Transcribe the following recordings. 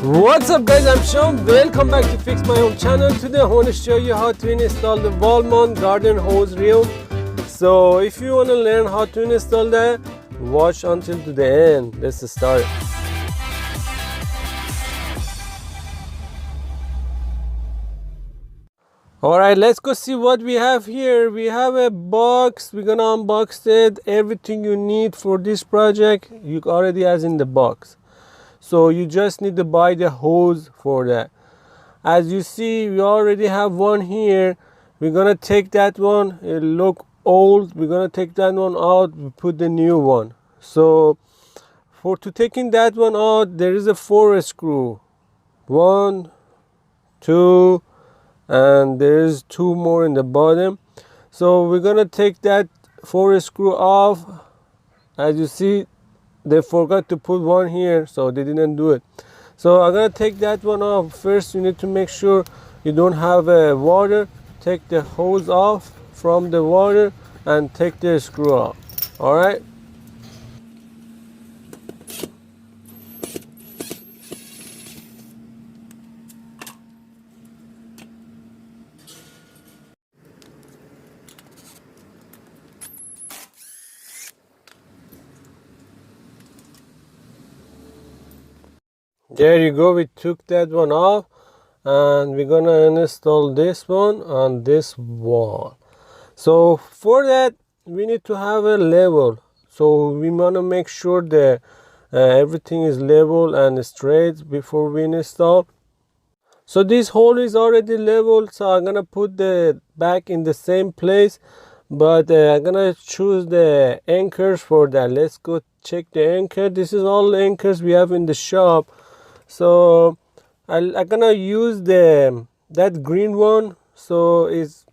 What's up guys, I'm Sean. Welcome back to Fix My Home channel. Today I want to show you how to install the wall mount garden hose reel. So if you want to learn how to install that, watch until to the end. Let's start. Alright, let's go see what we have here. We have a box. We're gonna unbox it. Everything you need for this project you already has in the box. So you just need to buy the hose for that. As you see, we already have one here. We're gonna take that one. It look old. We're gonna take that one out. We put the new one. So for taking that one out, there is a 4 screw. 1, 2, and there is 2 more in the bottom. So we're gonna take that 4 screw off. As you see, they forgot to put one here, so they didn't do it. So I'm gonna take that one off. First you need to make sure you don't have water. Take the hose off from the water and take the screw off. All right. There you go, we took that one off and we're gonna install this one on this wall. So for that we need to have a level. So we want to make sure that everything is level and straight before we install. So this hole is already level, so I'm gonna put the back in the same place, but I'm gonna choose the anchors for that. Let's go check the anchor. This is all the anchors we have in the shop. So I'm gonna use that green one. So it's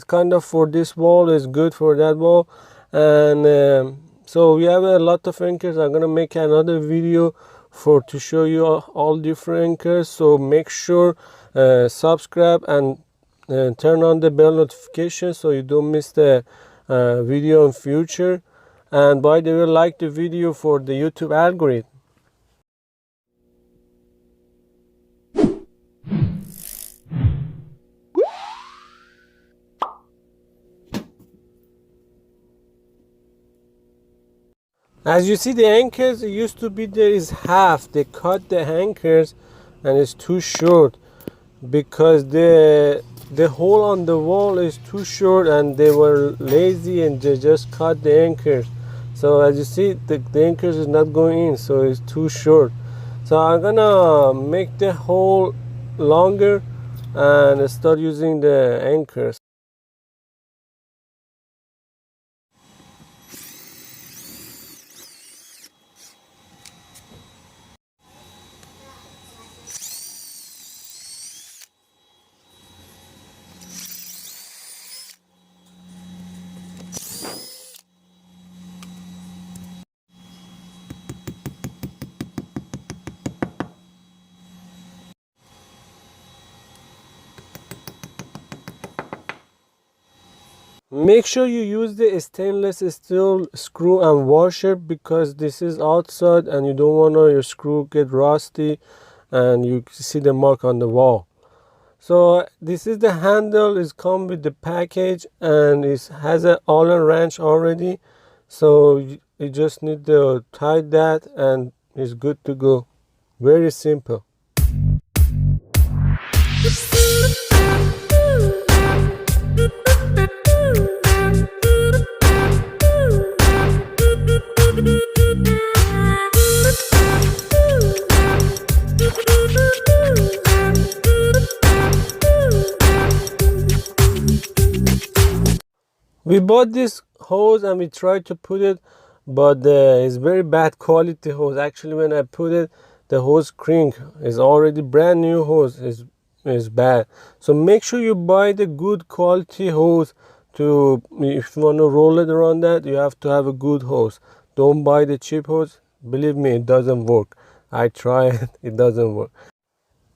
kind of for this wall, is good for that wall. And so we have a lot of anchors. I'm gonna make another video to show you all different anchors. So make sure subscribe and turn on the bell notification so you don't miss the video in future. And by the way, like the video for the YouTube algorithm. As you see, the anchors, it used to be there is half. They cut the anchors and it's too short because the hole on the wall is too short, and they were lazy and they just cut the anchors. So as you see, the anchors is not going in, so it's too short. So I'm gonna make the hole longer and start using the anchors. Make sure you use the stainless steel screw and washer, because this is outside and you don't want your screw get rusty and you see the mark on the wall. So this is the handle. Is come with the package and it has an Allen wrench already. So you just need to tie that and it's good to go. Very simple. We bought this hose and we tried to put it, but it's very bad quality hose. Actually, when I put it, the hose crank is already brand new hose is bad. So make sure you buy the good quality hose. If you want to roll it around that, you have to have a good hose. Don't buy the cheap hose. Believe me, it doesn't work. I tried it doesn't work.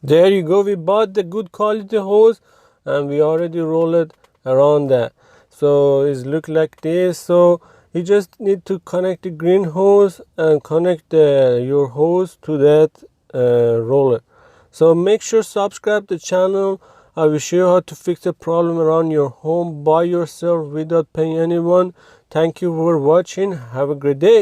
There you go, we bought the good quality hose and we already roll it around that. So it look like this. So you just need to connect the green hose and connect your hose to that roller. So make sure subscribe the channel. I will show you how to fix a problem around your home by yourself without paying anyone. Thank you for watching. Have a great day.